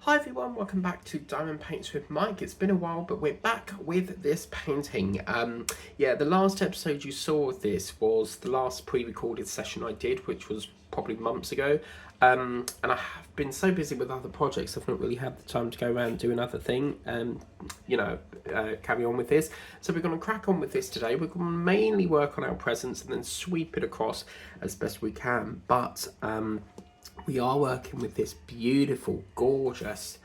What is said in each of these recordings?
Hi everyone, welcome back to Diamond Paints with Mike. It's been a while, but we're back with this painting. The last episode you saw of this was the last pre-recorded session I did, which was probably months ago. And I have been so busy with other projects, I've not really had the time to go around and do another thing and, carry on with this. So we're going to crack on with this today. We're going to mainly work on our presents and then sweep it across as best we can. But we are working with this beautiful, gorgeous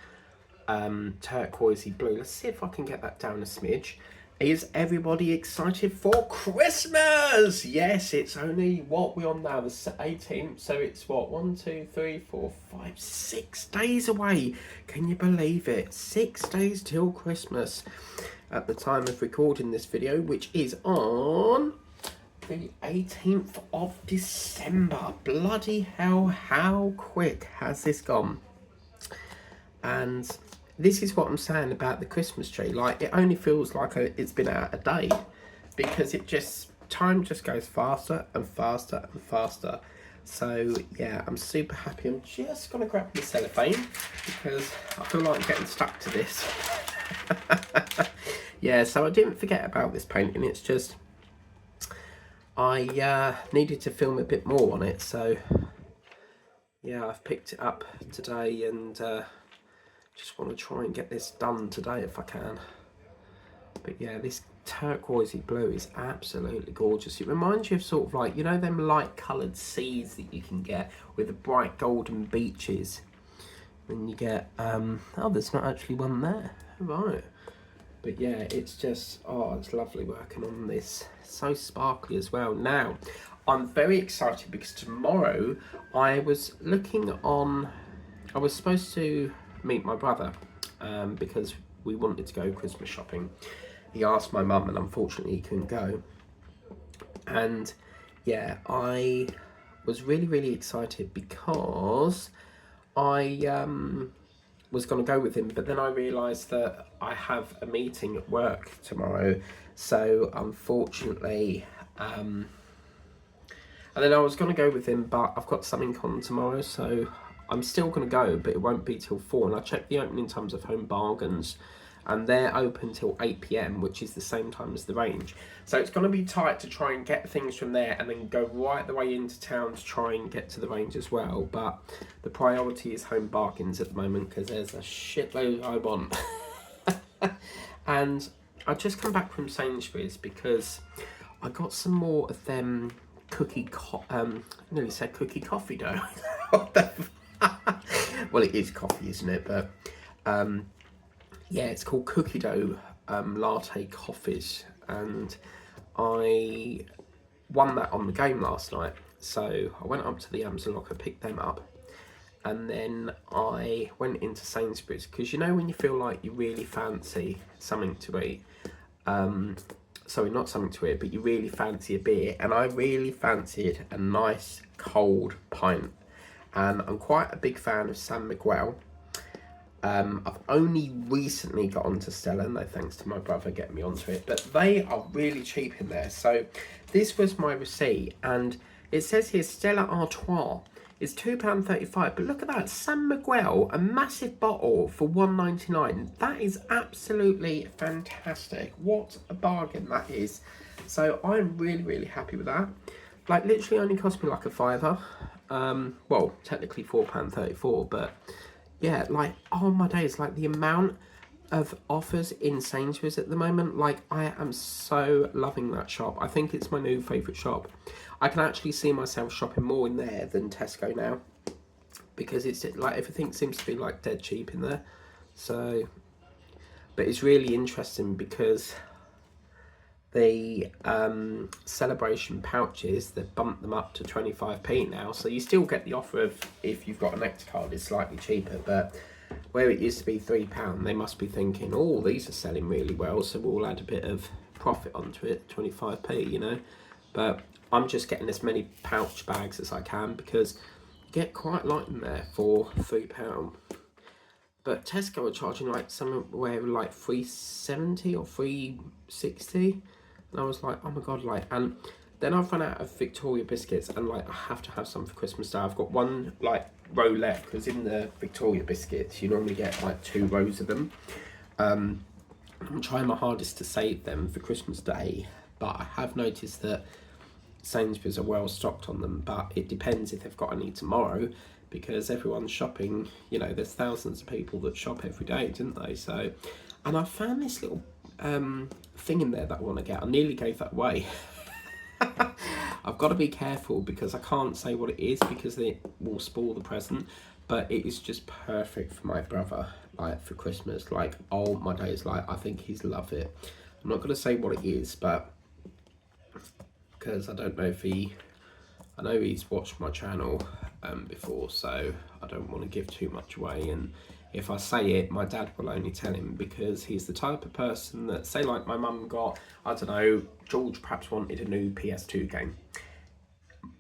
turquoisey blue. Let's see if I can get that down a smidge. Is everybody excited for Christmas? Yes, it's only, what we're on now, the 18th, so it's what, 1, 2, 3, 4, 5, 6 days away. Can you believe it? 6 days till Christmas at the time of recording this video, which is on the 18th of December. Bloody hell, how quick has this gone? And this is what I'm saying about the Christmas tree. Like, it only feels like it's been out a day, because time just goes faster and faster and faster. So yeah, I'm super happy. I'm just gonna grab the cellophane because I feel like getting stuck to this. Yeah, so I didn't forget about this painting. It's just I needed to film a bit more on it, so yeah, I've picked it up today and just want to try and get this done today if I can. But yeah, this turquoisey blue is absolutely gorgeous. It reminds you of sort of like, you know, them light coloured seas that you can get with the bright golden beaches. And you get, oh, there's not actually one there. Right. But yeah, it's just, oh, it's lovely working on this. So sparkly as well. Now, I'm very excited because tomorrow I was supposed to meet my brother because we wanted to go Christmas shopping. He asked my mum and unfortunately he couldn't go. And yeah, I was really, really excited because I was going to go with him, but then I realised that I have a meeting at work tomorrow, so unfortunately, and then I was going to go with him, but I've got something on tomorrow, so I'm still going to go, but it won't be till 4, and I checked the opening times of Home Bargains, and they're open till 8 PM, which is the same time as the range. So it's going to be tight to try and get things from there and then go right the way into town to try and get to the range as well. But the priority is Home Bargains at the moment because there's a shitload I want. And I just come back from Sainsbury's because I got some more of them I nearly said cookie coffee dough. Well, it is coffee, isn't it? But yeah, it's called cookie dough latte coffees, and I won that on the game last night. So I went up to the Amazon locker, picked them up, and then I went into Sainsbury's because you know when you feel like you really fancy something to eat, sorry, not something to eat, but you really fancy a beer, and I really fancied a nice cold pint, and I'm quite a big fan of San Miguel. I've only recently got onto Stella, no thanks to my brother getting me onto it, but they are really cheap in there. So this was my receipt, and it says here Stella Artois is £2.35, but look at that, San Miguel, a massive bottle for £1.99. That is absolutely fantastic. What a bargain that is. So I'm really, really happy with that. Like, literally only cost me like a fiver. Well, technically £4.34, but yeah, like, oh my days, like the amount of offers in Sainsbury's at the moment, like I am so loving that shop. I think it's my new favourite shop. I can actually see myself shopping more in there than Tesco now because it's like everything seems to be like dead cheap in there. So, but it's really interesting because the celebration pouches, they've bumped them up to 25p now, so you still get the offer of, if you've got a Nectar card, it's slightly cheaper, but where it used to be £3, they must be thinking, oh, these are selling really well, so we'll add a bit of profit onto it, 25p, you know. But I'm just getting as many pouch bags as I can because you get quite a lot in there for £3. But Tesco are charging like somewhere like £3.70 or £3.60. And I was like, oh my god, like, and then I've run out of Victoria biscuits and like I have to have some for Christmas Day. I've got one like row left, because in the Victoria biscuits you normally get like 2 rows of them. I'm trying my hardest to save them for Christmas Day, but I have noticed that Sainsbury's are well stocked on them, but it depends if they've got any tomorrow, because everyone's shopping, you know, there's thousands of people that shop every day, didn't they? So, and I found this little thing in there that I want to get. I nearly gave that away. I've got to be careful because I can't say what it is because it will spoil the present, but it is just perfect for my brother, like for Christmas. Like, oh my days, like I think he's love it. I'm not going to say what it is, but because I don't know if I know he's watched my channel before, so I don't want to give too much away. And if I say it, my dad will only tell him, because he's the type of person that, say like my mum got, I don't know, George perhaps wanted a new PS2 game.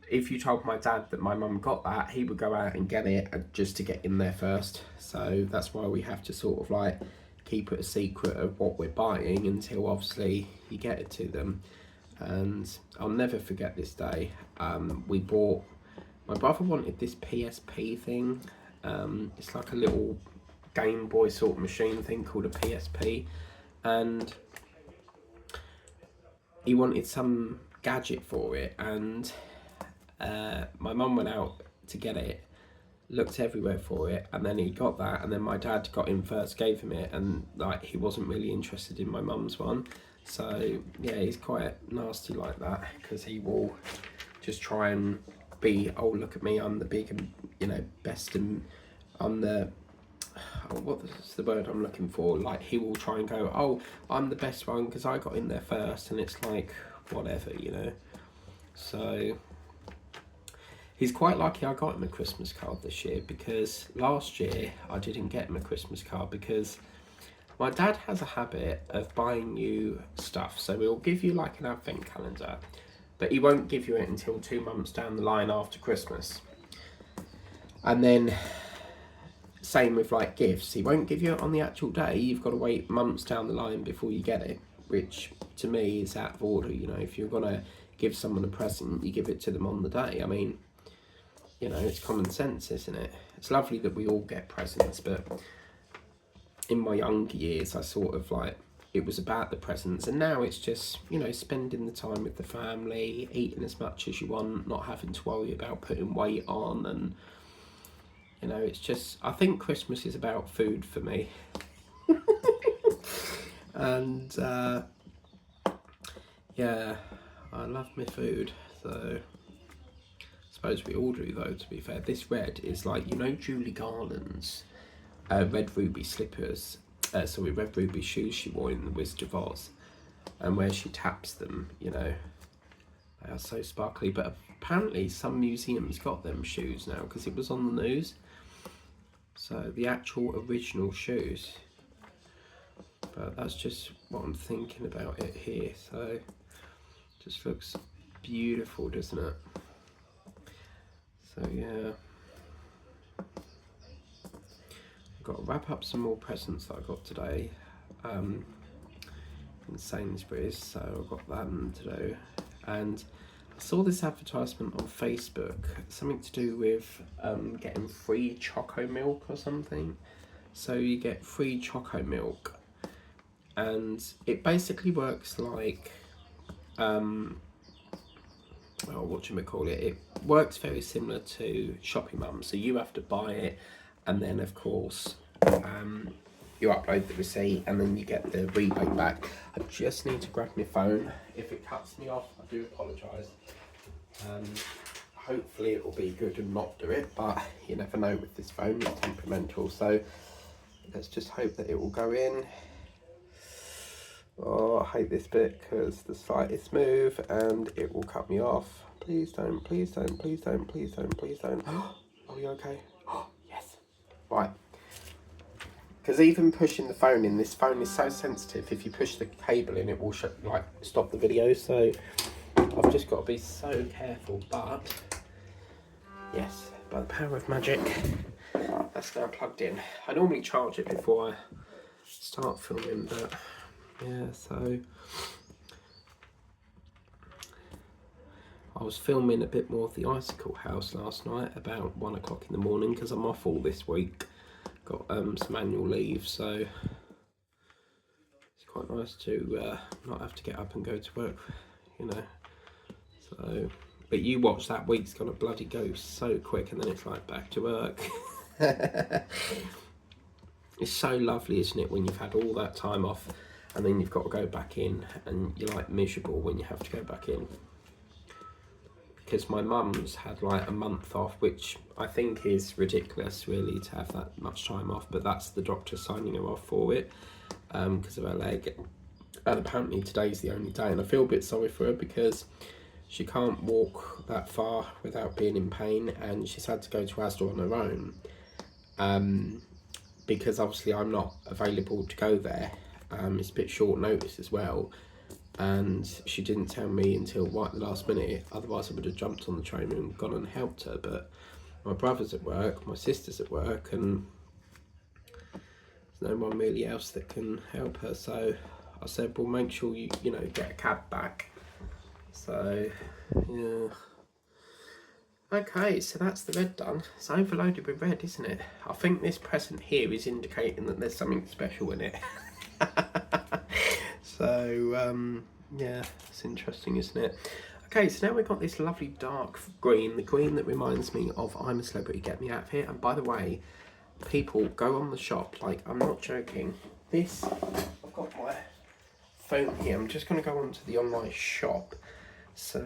If you told my dad that my mum got that, he would go out and get it just to get in there first. So that's why we have to sort of like keep it a secret of what we're buying until obviously you get it to them. And I'll never forget this day. We bought, my brother wanted this PSP thing. It's like a little Game Boy sort of machine thing called a PSP, and he wanted some gadget for it, and my mum went out to get it, looked everywhere for it, and then he got that, and then my dad got him first, gave him it, and like he wasn't really interested in my mum's one. So yeah, he's quite nasty like that, because he will just try and be, oh look at me, I'm the big and, you know, best, and I'm the, oh, what's the word I'm looking for, like he will try and go, oh I'm the best one because I got in there first, and it's like whatever, you know. So he's quite lucky I got him a Christmas card this year, because last year I didn't get him a Christmas card because my dad has a habit of buying you stuff. So he'll give you like an advent calendar, but he won't give you it until 2 months down the line after Christmas. And then same with like gifts. He won't give you it on the actual day. You've got to wait months down the line before you get it, which to me is out of order. You know, if you're going to give someone a present, you give it to them on the day. I mean, you know, it's common sense, isn't it? It's lovely that we all get presents, but in my younger years, I sort of like, it was about the presents, and now it's just, you know, spending the time with the family, eating as much as you want, not having to worry about putting weight on, and, you know, it's just, I think Christmas is about food for me. And, yeah, I love my food, so I suppose we all do though, to be fair. This red is like, you know, Julie Garland's red ruby slippers, red ruby shoes she wore in The Wizard of Oz, and where she taps them, you know, they are so sparkly. But apparently some museums got them shoes now because it was on the news. So the actual original shoes, but that's just what I'm thinking about it here. So just looks beautiful, doesn't it? So yeah, got to wrap up some more presents that I got today in Sainsbury's, so I've got them to do. And I saw this advertisement on Facebook, something to do with getting free choco milk or something. So you get free choco milk, and it basically works like well, whatchamacallit, it works very similar to Shopping Mum. So you have to buy it, and then of course you upload the receipt, and then you get the rebate back. I just need to grab my phone. If it cuts me off, I do apologise. Hopefully it will be good and not do it, but you never know with this phone, it's temperamental. So let's just hope that it will go in. Oh, I hate this bit because the site is smooth and it will cut me off. Please don't, please don't, please don't, please don't, please don't. Oh, are you okay? Oh, yes. Right. Because even pushing the phone in, this phone is so sensitive. If you push the cable in, it will stop the video. So I've just got to be so careful. But yes, by the power of magic, that's now plugged in. I normally charge it before I start filming, but yeah, so I was filming a bit more of the Icicle House last night about 1 o'clock in the morning because I'm off all this week. Got some annual leave, so it's quite nice to not have to get up and go to work, you know. So, but you watch that week's gonna bloody go so quick, and then it's like back to work. It's so lovely, isn't it, when you've had all that time off and then you've got to go back in and you're like miserable when you have to go back in. Because my mum's had like a month off, which I think is ridiculous really to have that much time off, but that's the doctor signing her off for it because of her leg. And apparently today's the only day, and I feel a bit sorry for her because she can't walk that far without being in pain, and she's had to go to Asda on her own. Because obviously I'm not available to go there. It's a bit short notice as well, and she didn't tell me until right at the last minute, otherwise I would have jumped on the train and gone and helped her. But my brother's at work, my sister's at work, and there's no one really else that can help her, so I said, well, make sure you get a cab back. So yeah. Okay, so that's the red done. It's overloaded with red, isn't it? I think this present here is indicating that there's something special in it. So, yeah, it's interesting, isn't it? Okay, so now we've got this lovely dark green, the green that reminds me of I'm a Celebrity, Get Me Out of Here. And by the way, people, go on the shop, like, I'm not joking. This, I've got my phone here. I'm just going to go onto the online shop. So,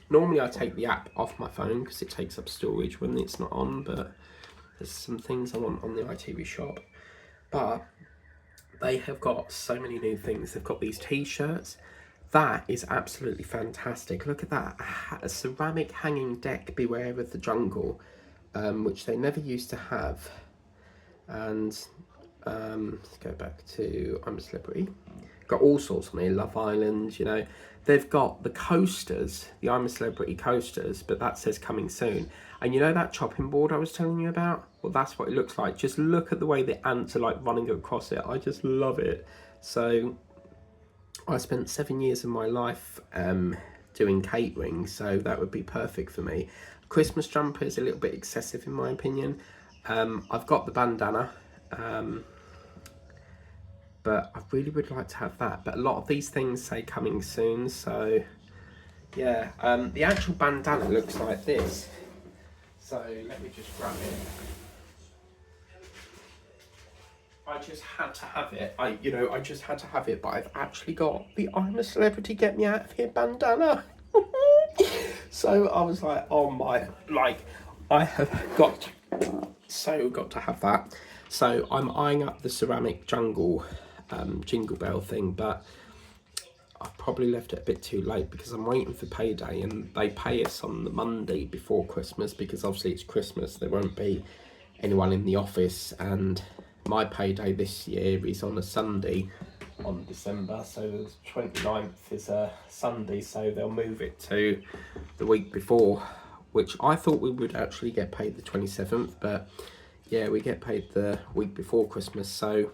normally I take the app off my phone because it takes up storage when it's not on, but there's some things I want on the ITV shop. But they have got so many new things. They've got these t-shirts. That is absolutely fantastic. Look at that. A ceramic hanging deck, Beware of the Jungle, which they never used to have. And let's go back to I'm a Celebrity. Got all sorts on here, Love Island, you know. They've got the coasters, the I'm a Celebrity coasters, but that says coming soon. And you know that chopping board I was telling you about? Well, that's what it looks like. Just look at the way the ants are like running across it. I just love it. So I spent 7 years of my life doing catering, so that would be perfect for me. Christmas jumper is a little bit excessive in my opinion. I've got the bandana. But I really would like to have that. But a lot of these things say coming soon, so yeah. The actual bandana looks like this. So let me just grab it. I just had to have it. I just had to have it, but I've actually got the I'm a Celebrity, Get Me Out of Here bandana. So I was like, oh my, like, I have got to have that. So I'm eyeing up the ceramic jungle jingle bell thing, but I've probably left it a bit too late because I'm waiting for payday, and they pay us on the Monday before Christmas because obviously it's Christmas, there won't be anyone in the office, and my payday this year is on a Sunday on December, so the 29th is a Sunday, so they'll move it to the week before, which I thought we would actually get paid the 27th, but yeah, we get paid the week before Christmas. So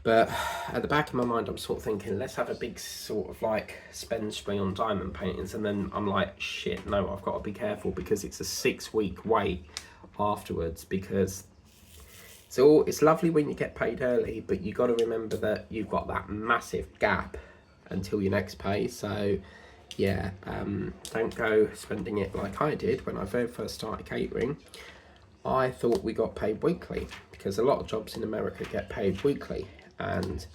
but at the back of my mind, I'm sort of thinking, let's have a big sort of like spend spree on diamond paintings. And then I'm like, shit, no, I've got to be careful because it's a 6-week wait afterwards. Because it's lovely when you get paid early, but you got to remember that you've got that massive gap until your next pay. So yeah, don't go spending it like I did when I very first started catering. I thought we got paid weekly because a lot of jobs in America get paid weekly. And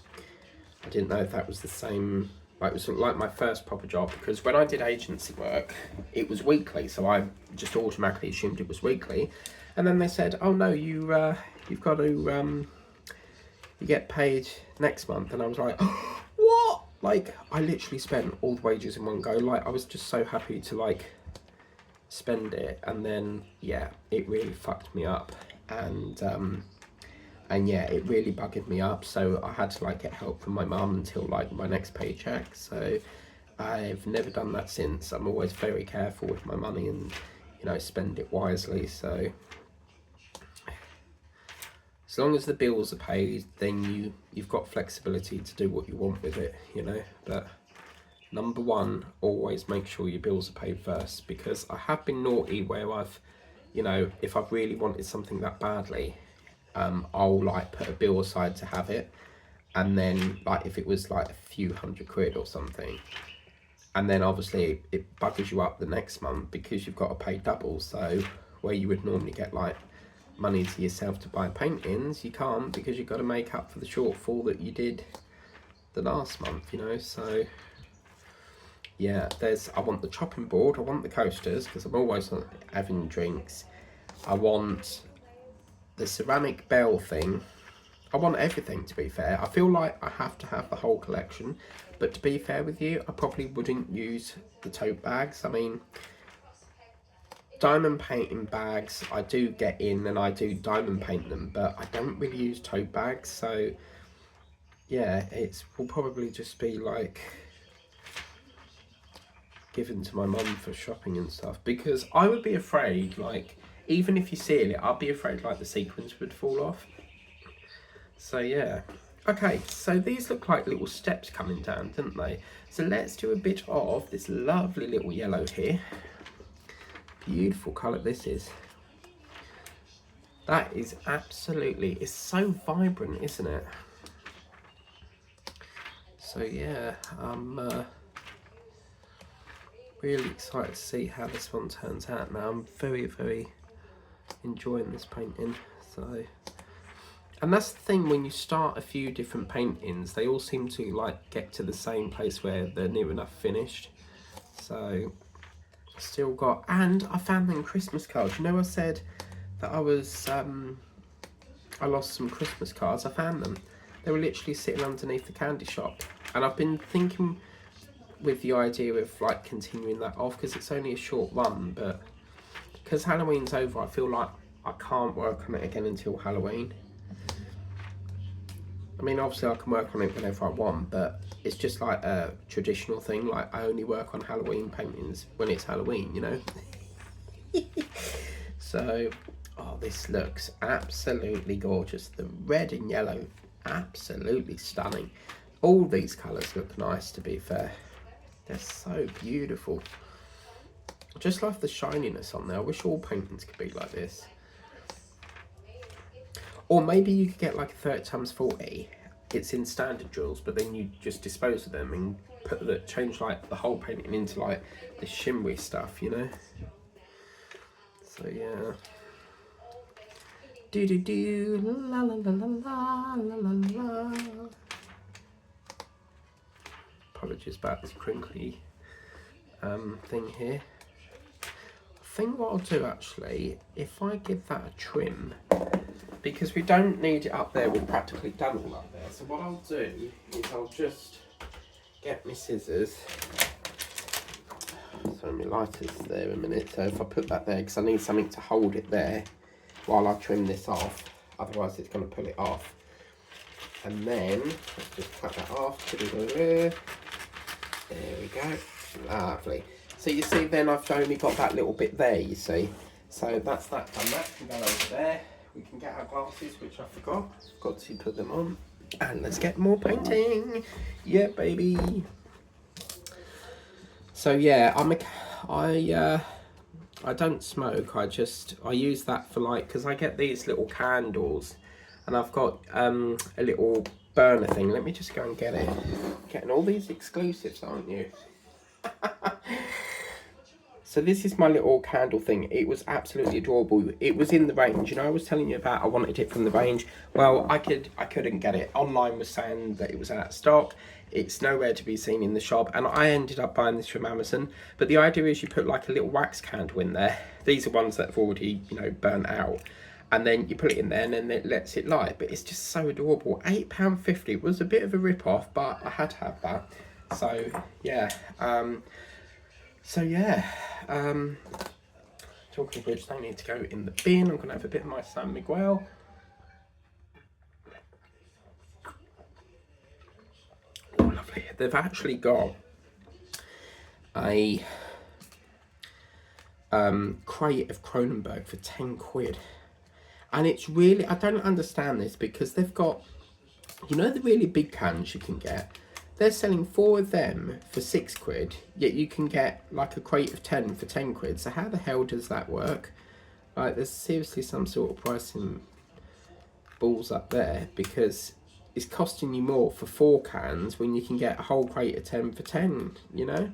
I didn't know if that was the same, like it was like my first proper job, because when I did agency work, it was weekly, so I just automatically assumed it was weekly. And then they said, oh no, you've got to, you get paid next month. And I was like, what? Like, I literally spent all the wages in one go. Like, I was just so happy to like spend it, and then yeah, it really fucked me up. And yeah, it really buggered me up, so I had to like get help from my mum until like my next paycheck. So I've never done that since. I'm always very careful with my money and, you know, spend it wisely. So as long as the bills are paid, then you've got flexibility to do what you want with it, you know. But number one, always make sure your bills are paid first, because I have been naughty where I've, you know, if I've really wanted something that badly, I'll like put a bill aside to have it, and then like if it was like a few £100 or something, and then obviously it buggers you up the next month because you've got to pay double. So where you would normally get like money to yourself to buy paintings, you can't, because you've got to make up for the shortfall that you did the last month, you know. So yeah, I want the chopping board, I want the coasters because I'm always having drinks, I want the ceramic bell thing, I want everything, to be fair. I feel like I have to have the whole collection, but to be fair with you, I probably wouldn't use the tote bags. I mean, diamond painting bags I do get in and I do diamond paint them, but I don't really use tote bags. So yeah, will probably just be like given to my mum for shopping and stuff, because I would be afraid, like, even if you seal it, I'd be afraid like the sequins would fall off. So yeah. Okay, so these look like little steps coming down, don't they? So let's do a bit of this lovely little yellow here. Beautiful colour this is. That is absolutely, it's so vibrant, isn't it? So yeah, I'm really excited to see how this one turns out now. I'm very, very enjoying this painting. So, and that's the thing, when you start a few different paintings, they all seem to like get to the same place where they're near enough finished. So still got, and I found them Christmas cards. You know, I said that I was I lost some Christmas cards. I found them. They were literally sitting underneath the candy shop, and I've been thinking with the idea of like continuing that off, because it's only a short run, but because Halloween's over, I feel like I can't work on it again until Halloween. I mean, obviously I can work on it whenever I want, but it's just like a traditional thing. Like, I only work on Halloween paintings when it's Halloween, you know. So, oh, this looks absolutely gorgeous. The red and yellow, absolutely stunning. All these colours look nice, to be fair. They're so beautiful. I just love the shininess on there. I wish all paintings could be like this. Or maybe you could get like a 30x40. It's in standard drills, but then you just dispose of them and change like the whole painting into like this shimmery stuff, you know. So yeah. Do do do la la la la la la la. Apologies about this crinkly thing here. I think what I'll do actually, if I give that a trim, because we don't need it up there, we're practically done all up there. So what I'll do is I'll just get my scissors. So my lighter's there a minute. So if I put that there, because I need something to hold it there while I trim this off. Otherwise it's going to pull it off. And then let's just cut that off. There we go. Lovely. So you see, then I've only got that little bit there, you see. So that's that done. That can go over there. We can get our glasses, which I forgot. Got to put them on. And let's get more painting. Yeah, baby. So yeah, I don't smoke. I use that for like, because I get these little candles, and I've got a little burner thing. Let me just go and get it. Getting all these exclusives, aren't you? So this is my little candle thing. It was absolutely adorable. It was in the range. You know, I was telling you about I wanted it from the range. Well, I couldn't get it. Online was saying that it was out of stock. It's nowhere to be seen in the shop. And I ended up buying this from Amazon. But the idea is you put like a little wax candle in there. These are ones that have already, you know, burnt out. And then you put it in there and then it lets it light. But it's just so adorable. £8.50 was a bit of a rip-off, but I had to have that. So, yeah. Talking of which, they need to go in the bin. I'm going to have a bit of my San Miguel. Oh, lovely. They've actually got a crate of Kronenberg for £10. And it's really, I don't understand this, because they've got, you know, the really big cans you can get. they're selling 4 of them for £6, yet you can get like a crate of 10 for £10. So how the hell does that work? Like, there's seriously some sort of pricing balls up there, because it's costing you more for 4 cans when you can get a whole crate of 10 for 10, you know?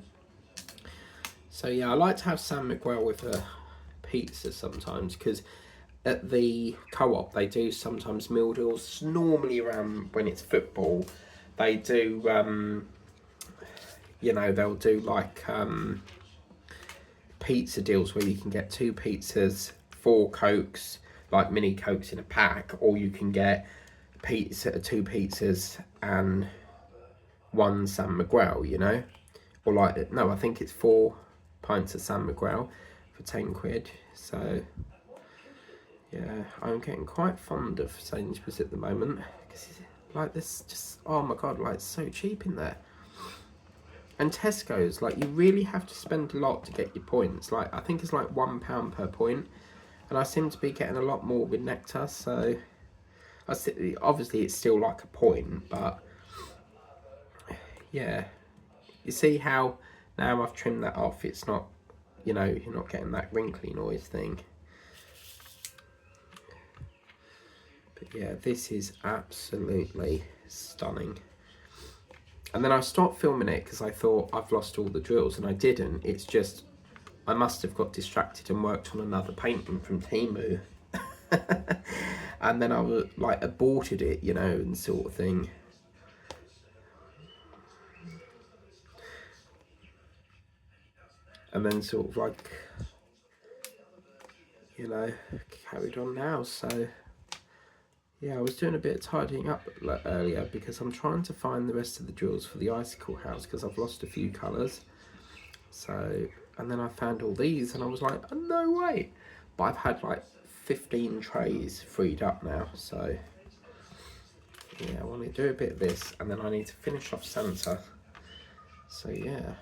So yeah, I like to have San Miguel with a pizza sometimes, because at the Co-op they do sometimes meal deals. Normally around when it's football, they do, you know, they'll do like pizza deals where you can get 2 pizzas, 4 Cokes, like mini Cokes in a pack, or you can get 2 pizzas and 1 San Miguel, you know? Or like, no, I think it's 4 pints of San Miguel for £10. So yeah, I'm getting quite fond of Sainsbury's at the moment, because like this just, oh my god, like it's so cheap in there. And Tesco's, like, you really have to spend a lot to get your points. Like, I think it's like £1 per point, and I seem to be getting a lot more with Nectar. So obviously it's still like a point, but yeah, you see how now I've trimmed that off, it's not, you know, you're not getting that wrinkly noise thing. But yeah, this is absolutely stunning. And then I stopped filming it because I thought I've lost all the drills, and I didn't. It's just I must have got distracted and worked on another painting from Temu. And then I was like aborted it, you know, and sort of thing. And then sort of like, you know, carried on now. So yeah, I was doing a bit of tidying up earlier because I'm trying to find the rest of the drills for the icicle house, because I've lost a few colours. So, and then I found all these and I was like, oh, no way. But I've had like 15 trays freed up now. So yeah, I want to do a bit of this, and then I need to finish off Santa. So yeah.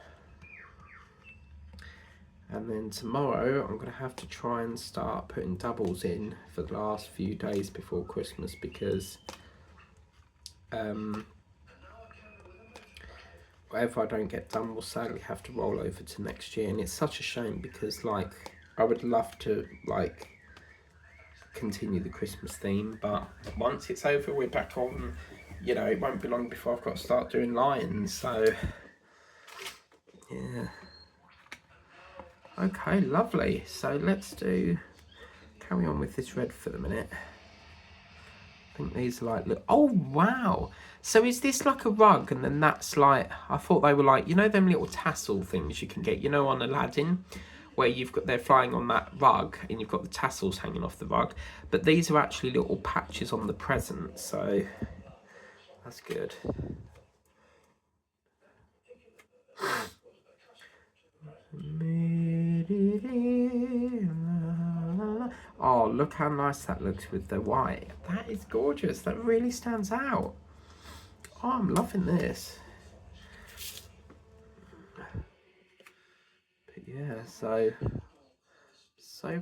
And then tomorrow I'm going to have to try and start putting doubles in for the last few days before Christmas, because whatever I don't get done will sadly have to roll over to next year. And it's such a shame, because like I would love to like continue the Christmas theme, but once it's over we're back on, you know, it won't be long before I've got to start doing lions. So yeah. Okay, lovely. So let's carry on with this red for the minute. I think these are like, look, oh wow. So is this like a rug, and then that's like, I thought they were like, you know, them little tassel things you can get, you know, on Aladdin, where they're flying on that rug and you've got the tassels hanging off the rug, but these are actually little patches on the present, so that's good. Oh, look how nice that looks with the white. That is gorgeous. That really stands out. Oh, I'm loving this. But yeah, so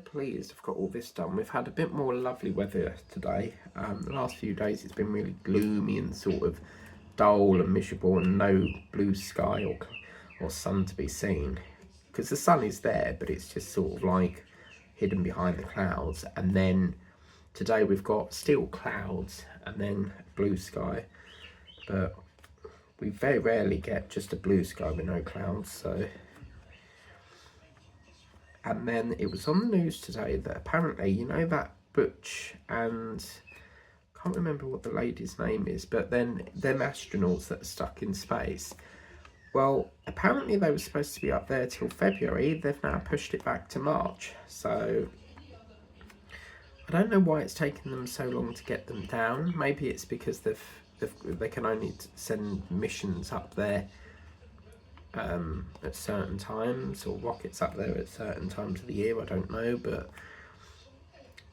pleased I've got all this done. We've had a bit more lovely weather today. The last few days it's been really gloomy and sort of dull and miserable, and no blue sky or sun to be seen, because the sun is there, but it's just sort of like hidden behind the clouds. And then today we've got still clouds and then blue sky, but we very rarely get just a blue sky with no clouds. So, and then it was on the news today that apparently, you know, that Butch and I can't remember what the lady's name is, but then them astronauts that are stuck in space, well, apparently they were supposed to be up there till February. They've now pushed it back to March. So I don't know why it's taken them so long to get them down. Maybe it's because they can only send missions up there at certain times, or rockets up there at certain times of the year. I don't know, but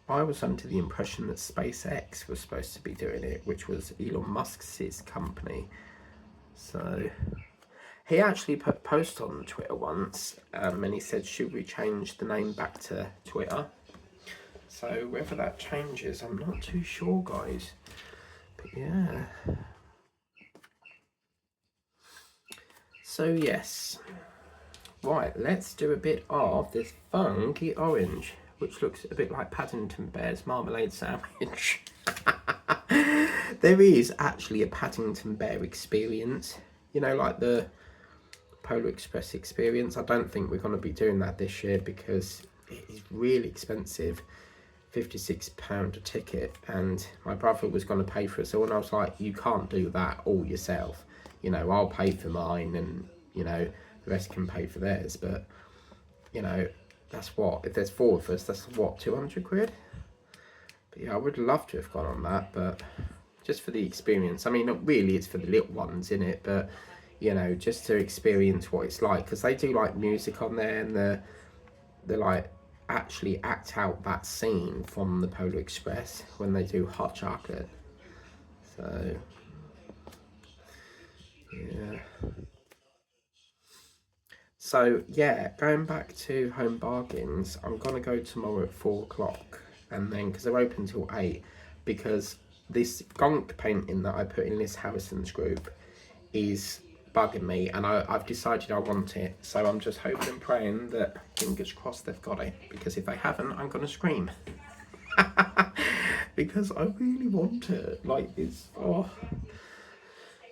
I was under the impression that SpaceX was supposed to be doing it, which was Elon Musk's company. So he actually put a post on Twitter once, and he said, should we change the name back to Twitter? So whether that changes, I'm not too sure, guys. But yeah. So yes, right, let's do a bit of this funky orange, which looks a bit like Paddington Bear's marmalade sandwich. There is actually a Paddington Bear experience, you know, like the Polar Express experience. I don't think we're going to be doing that this year because it is really expensive, £56 a ticket, and my brother was going to pay for it, so when I was like, you can't do that all yourself, you know, I'll pay for mine and, you know, the rest can pay for theirs. But, you know, that's what, if there's 4 of us, that's what, 200 quid? But yeah, I would love to have gone on that, but just for the experience. I mean, not really, it's for the little ones, in it, but, you know, just to experience what it's like, because they do like music on there, and they're like actually act out that scene from the Polar Express when they do hot chocolate. So yeah. So yeah, going back to Home Bargains, I'm gonna go tomorrow at 4 o'clock, and then because they're open till 8, because this gonk painting that I put in Liz Harrison's group is bugging me, and I've decided I want it, so I'm just hoping and praying that, fingers crossed, they've got it, because if they haven't, I'm gonna scream. Because I really want it, like it's, oh.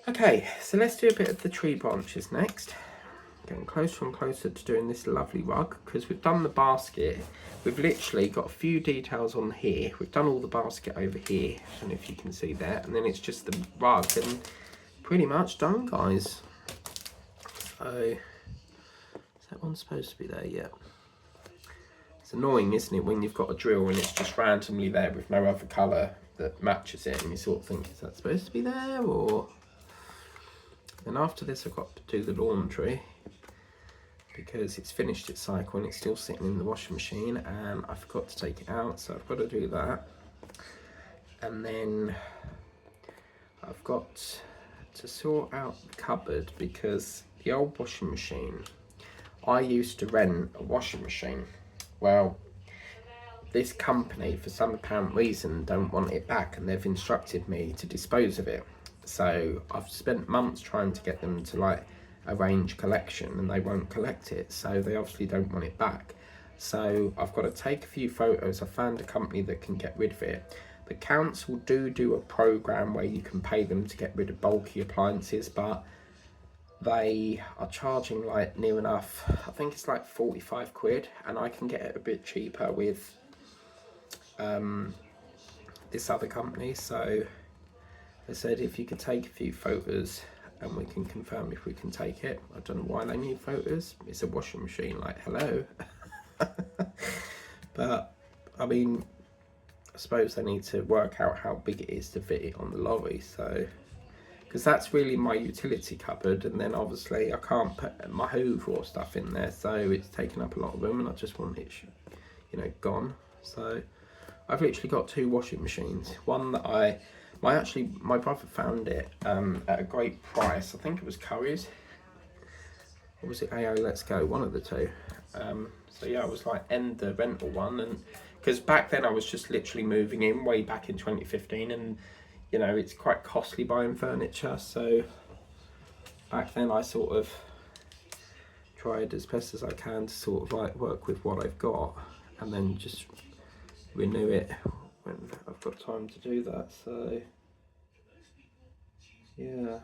Okay, so let's do a bit of the tree branches next. Getting closer and closer to doing this lovely rug, because we've done the basket. We've literally got a few details on here. We've done all the basket over here, I don't know if you can see that, and then it's just the rug, and pretty much done, guys. So, is that one supposed to be there yet? It's annoying, isn't it, when you've got a drill and it's just randomly there with no other colour that matches it, and you sort of think, is that supposed to be there, or... Then after this I've got to do the laundry, because it's finished its cycle and it's still sitting in the washing machine, and I forgot to take it out, so I've got to do that. And then I've got to sort out the cupboard, because the old washing machine, I used to rent a washing machine. Well, this company, for some apparent reason, don't want it back, and they've instructed me to dispose of it. So I've spent months trying to get them to like arrange collection, and they won't collect it, so they obviously don't want it back. So I've got to take a few photos. I found a company that can get rid of it. The council do a program where you can pay them to get rid of bulky appliances, but they are charging like near enough, I think it's like 45 quid, and I can get it a bit cheaper with this other company. So they said if you could take a few photos and we can confirm if we can take it. I don't know why they need photos, it's a washing machine, like hello. But I mean, I suppose they need to work out how big it is to fit it on the lorry, so, because that's really my utility cupboard, and then obviously I can't put my Hoover or stuff in there, so it's taking up a lot of room, and I just want it, you know, gone. So I've literally got 2 washing machines. One that my brother found it at a great price. I think it was Curry's, or was it AO Let's Go, one of the two. So yeah, I was like, end the rental one, and because back then I was just literally moving in way back in 2015, and you know, it's quite costly buying furniture, so back then I sort of tried as best as I can to sort of like work with what I've got, and then just renew it when I've got time to do that. So yeah.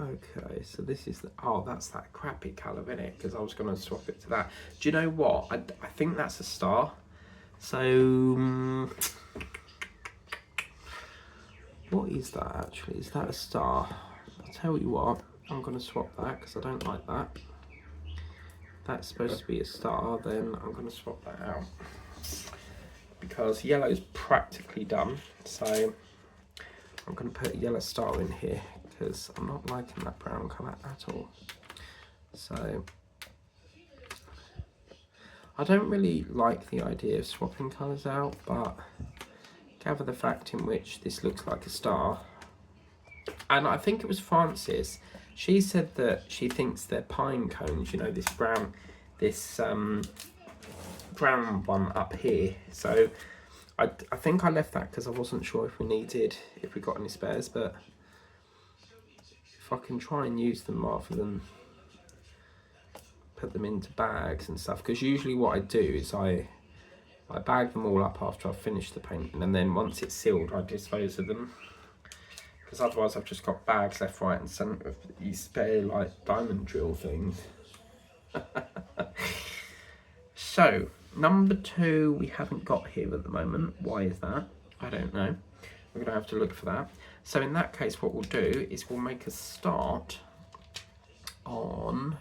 Okay, so this is the, oh, that's that crappy colour, isn't it? Because I was going to swap it to that. Do you know what? I think that's a star. So, what is that actually? Is that a star? I'll tell you what, I'm going to swap that because I don't like that. If that's supposed to be a star, then I'm going to swap that out. Because yellow is practically done, so I'm going to put a yellow star in here, because I'm not liking that brown colour at all. So I don't really like the idea of swapping colours out, but gather the fact in which this looks like a star. And I think it was Frances, she said that she thinks they're pine cones, you know, this brown one up here. So I think I left that because I wasn't sure if we got any spares, but if I can try and use them rather than put them into bags and stuff, because usually what I do is I bag them all up after I've finished the painting, and then once it's sealed I dispose of them, because otherwise I've just got bags left, right and centre of these spare like diamond drill things. So number 2 we haven't got here at the moment. Why is that? I don't know. We're going to have to look for that. So in that case what we'll do is we'll make a start on,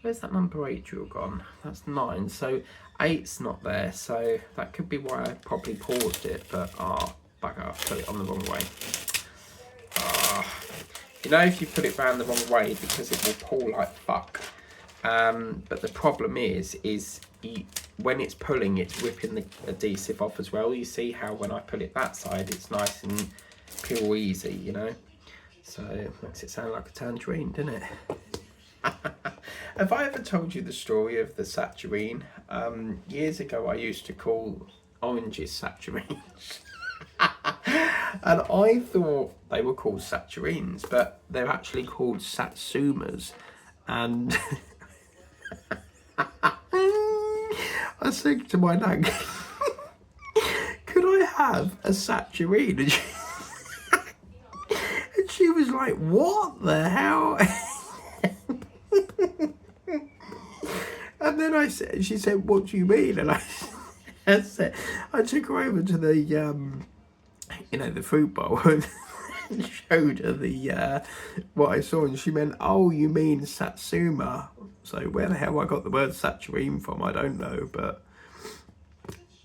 where's that number 8 drill gone? That's 9. So 8's not there. So that could be why I probably paused it. But bugger, I put it on the wrong way. You know, if you put it round the wrong way, because it will pull like fuck. But the problem is when it's pulling, it's ripping the adhesive off as well. You see how when I put it that side, it's nice and peel easy, you know. So it makes it sound like a tangerine, doesn't it? Have I ever told you the story of the Satcherine? Years ago I used to call oranges Satcherines. And I thought they were called Satcherines, but they're actually called Satsumas. And I said to my nan, could I have a Satcherine? And she was like, what the hell? And then she said, what do you mean? And I said, I took her over to the, the fruit bowl and showed her the, what I saw. And she went, oh, you mean Satsuma? So where the hell I got the word Satcherine from, I don't know. But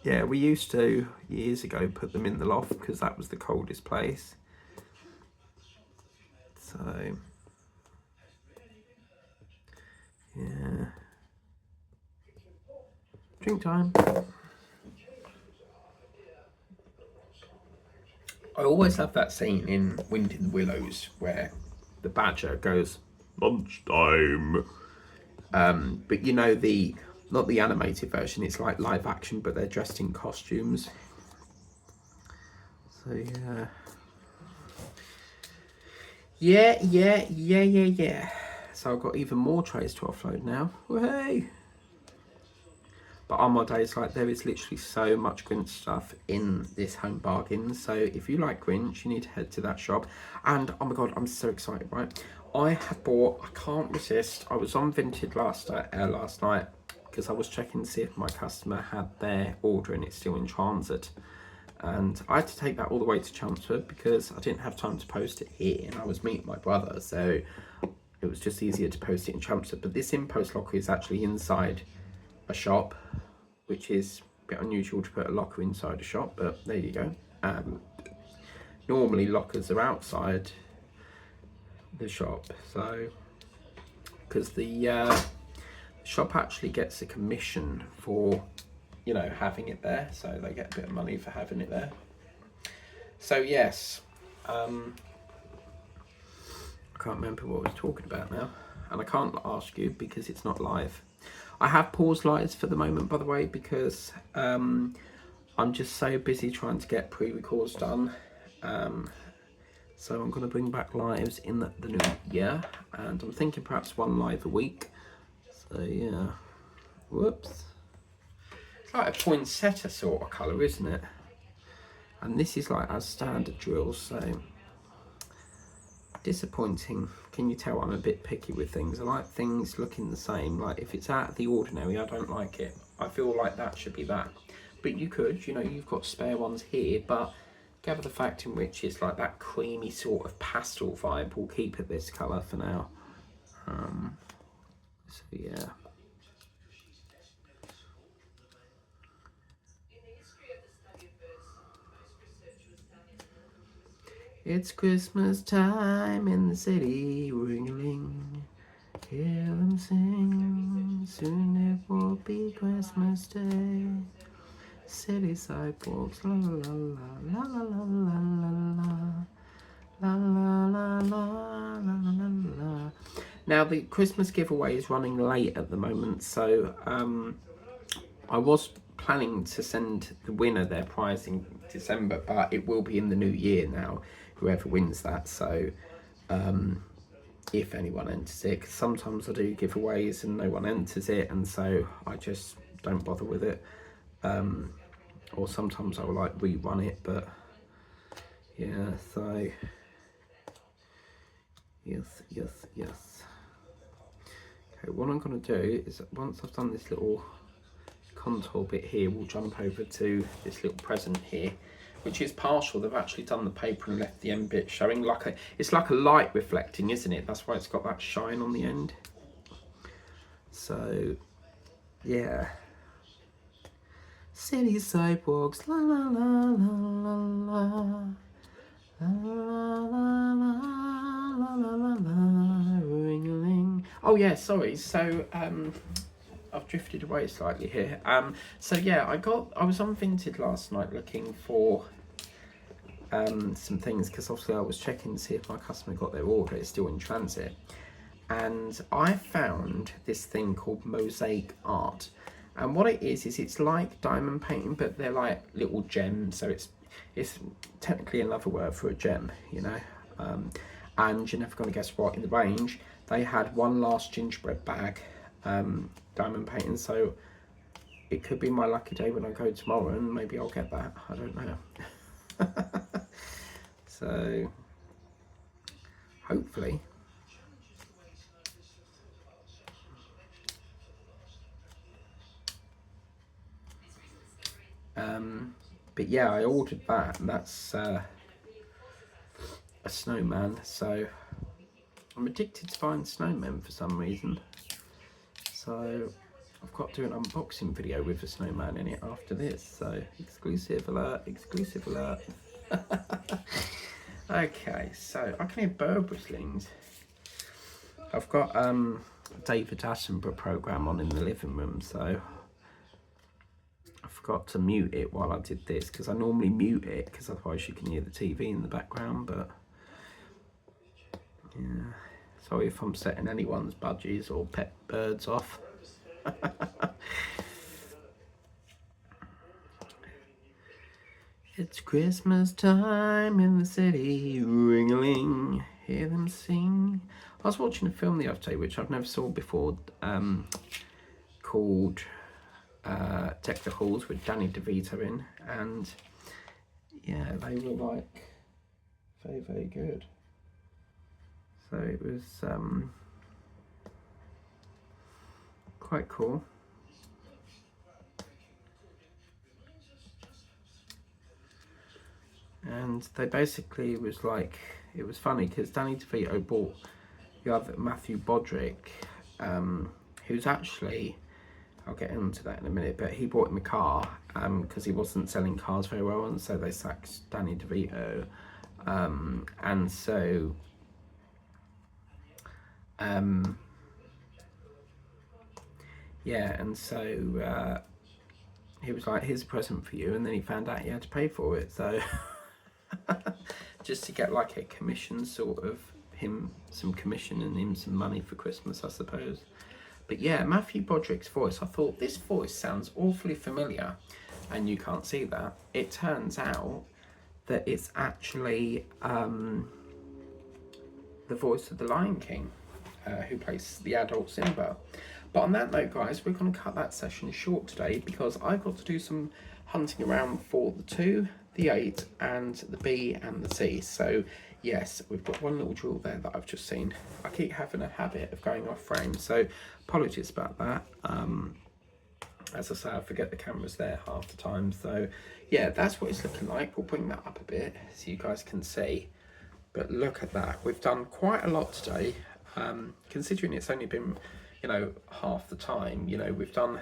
yeah, we used to, years ago, put them in the loft because that was the coldest place. So, yeah. Drink time. I always love that scene in Wind in the Willows where the badger goes, lunchtime. But you know, not the animated version, it's like live action, but they're dressed in costumes. So yeah. So I've got even more trays to offload now. Hey. But on my days, like, there is literally so much Grinch stuff in this Home Bargains. So if you like Grinch, you need to head to that shop. And oh my god, I'm so excited, right? I have bought, I can't resist. I was on Vinted last night because I was checking to see if my customer had their order and it's still in transit. And I had to take that all the way to Chelmsford because I didn't have time to post it here, and I was meeting my brother, so it was just easier to post it in Chelmsford. But this InPost locker is actually inside a shop, which is a bit unusual to put a locker inside a shop, but there you go. Normally lockers are outside the shop, so because the shop actually gets a commission for, you know, having it there, so they get a bit of money for having it there. So yes, I can't remember what I was talking about now, and I can't ask you because it's not live. I have paused lives for the moment, by the way, because I'm just so busy trying to get pre-records done. So I'm going to bring back lives in the new year, and I'm thinking perhaps one live a week. So yeah, whoops. It's like a poinsettia sort of colour, isn't it? And this is like our standard drills, so disappointing. Can you tell I'm a bit picky with things? I like things looking the same. Like if it's out of the ordinary, I don't like it. I feel like that should be that. But you could, you know, you've got spare ones here, but gather the fact in which it's like that creamy sort of pastel vibe. We'll keep it this colour for now. So yeah. It's Christmas time in the city, ring-a-ling, hear them sing, soon it will be Christmas Day. City sidewalks, la la la la la la la la la la la la la. Now the Christmas giveaway is running late at the moment, so I was planning to send the winner their prize in December, but it will be in the new year now, whoever wins that. So if anyone enters it, because sometimes I do giveaways and no one enters it, and so I just don't bother with it. Or sometimes I'll like rerun it, but yeah, so yes. Okay, what I'm going to do is, once I've done this little contour bit here, we'll jump over to this little present here, which is partial. They've actually done the paper and left the end bit showing like it's like a light reflecting, isn't it? That's why it's got that shine on the end. So yeah, city sidewalks, la la la la la la. La, la, la, la, la, la, la, ring-a-ling. Oh yeah, sorry. So I've drifted away slightly here. So yeah, I was on Vinted last night looking for some things, because obviously I was checking to see if my customer got their order. It's still in transit, and I found this thing called mosaic art. And what it is it's like diamond painting, but they're like little gems. So it's technically another word for a gem, you know. And you're never going to guess what, in the range they had one last gingerbread bag diamond painting. So it could be my lucky day when I go tomorrow, and maybe I'll get that. I don't know. So hopefully. But yeah, I ordered that, and that's a snowman. So I'm addicted to buying snowmen for some reason. So I've got to do an unboxing video with a snowman in it after this. So exclusive alert, exclusive alert. Okay, so I can hear bird whistlings. I've got David Attenborough program on in the living room, so I forgot to mute it while I did this, because I normally mute it because otherwise you can hear the TV in the background. But yeah, sorry if I'm setting anyone's budgies or pet birds off. It's Christmas time in the city, ring-a-ling, hear them sing. I was watching a film the other day, which I've never saw before, called Deck the Halls, with Danny DeVito in, and yeah, they were like very, very good. So it was quite cool. And they basically was like, it was funny because Danny DeVito bought the other Matthew Broderick, who's actually, I'll get into that in a minute, but he bought him a car because he wasn't selling cars very well, and so they sacked Danny DeVito. And so yeah, and so he was like, here's a present for you, and then he found out he had to pay for it, so just to get like a commission, sort of him some commission and him some money for Christmas, I suppose. But yeah, Matthew Broderick's voice, I thought this voice sounds awfully familiar, and you can't see that. It turns out that it's actually the voice of the Lion King, who plays the adult Simba. But on that note, guys, we're going to cut that session short today because I've got to do some hunting around for the 2, the 8, and the B and the C. So yes, we've got one little jewel there that I've just seen. I keep having a habit of going off frame, so apologies about that. As I say, I forget the camera's there half the time. So yeah, that's what it's looking like. We'll bring that up a bit so you guys can see. But look at that. We've done quite a lot today. Considering it's only been, you know, half the time, you know, we've done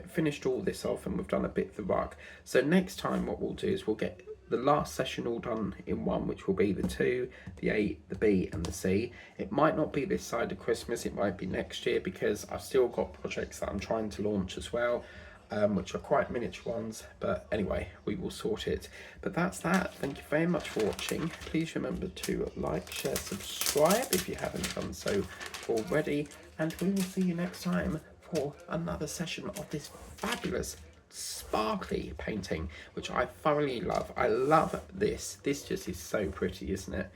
finished all this off, and we've done a bit of the rug. So next time what we'll do is we'll get the last session all done in one, which will be the 2, the 8, the B and the C. It might not be this side of Christmas, it might be next year, because I've still got projects that I'm trying to launch as well, which are quite miniature ones. But anyway, we will sort it. But that's that. Thank you very much for watching. Please remember to like, share, subscribe if you haven't done so already, and we will see you next time for another session of this fabulous sparkly painting, which I thoroughly love. I love this. This just is so pretty, isn't it?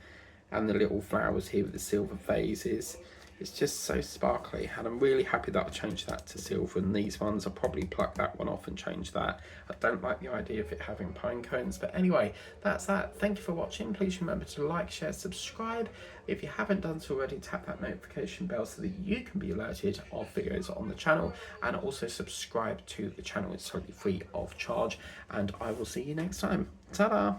and the little flowers here with the silver vases. It's just so sparkly, and I'm really happy that I changed that to silver. And these ones, I'll probably pluck that one off and change that. I don't like the idea of it having pine cones, but anyway, that's that. Thank you for watching. Please remember to like, share, subscribe. If you haven't done so already, tap that notification bell so that you can be alerted of videos on the channel, and also subscribe to the channel. It's totally free of charge, and I will see you next time. Ta-da!